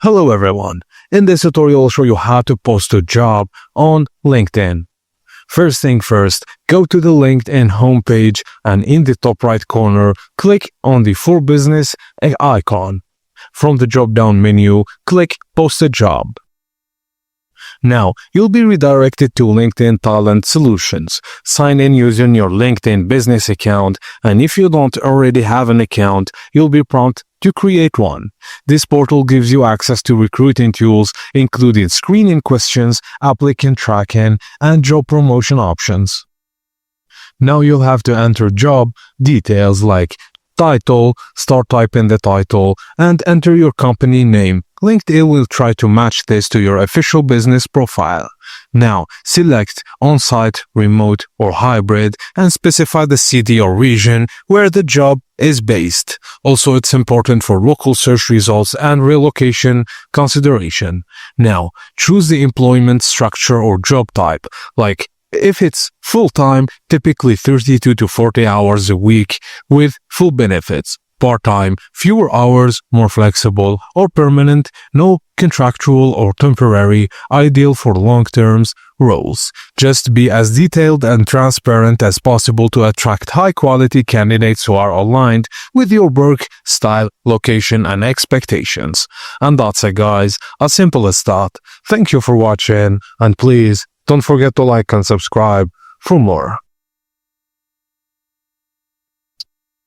Hello everyone, in this tutorial I'll show you how to post a job on LinkedIn. First thing first, go to the LinkedIn homepage and in the top right corner, click on the For Business icon. From the drop-down menu, click Post a Job. Now, you'll be redirected to LinkedIn Talent Solutions. Sign in using your LinkedIn business account, and if you don't already have an account, you'll be prompted to create one. This portal gives you access to recruiting tools, including screening questions, applicant tracking, and job promotion options. Now you'll have to enter job details like title, start typing the title, and enter your company name. LinkedIn will try to match this to your official business profile. Now, select on-site, remote, or hybrid and specify the city or region where the job is based. Also, it's important for local search results and relocation consideration. Now, choose the employment structure or job type, like if it's full-time, typically 32 to 40 hours a week with full benefits. Part-time, fewer hours, more flexible, or permanent, no contractual or temporary, ideal for long-term roles. Just be as detailed and transparent as possible to attract high-quality candidates who are aligned with your work style, location, and expectations. And that's it, guys. As simple as that. Thank you for watching, and please don't forget to like and subscribe for more.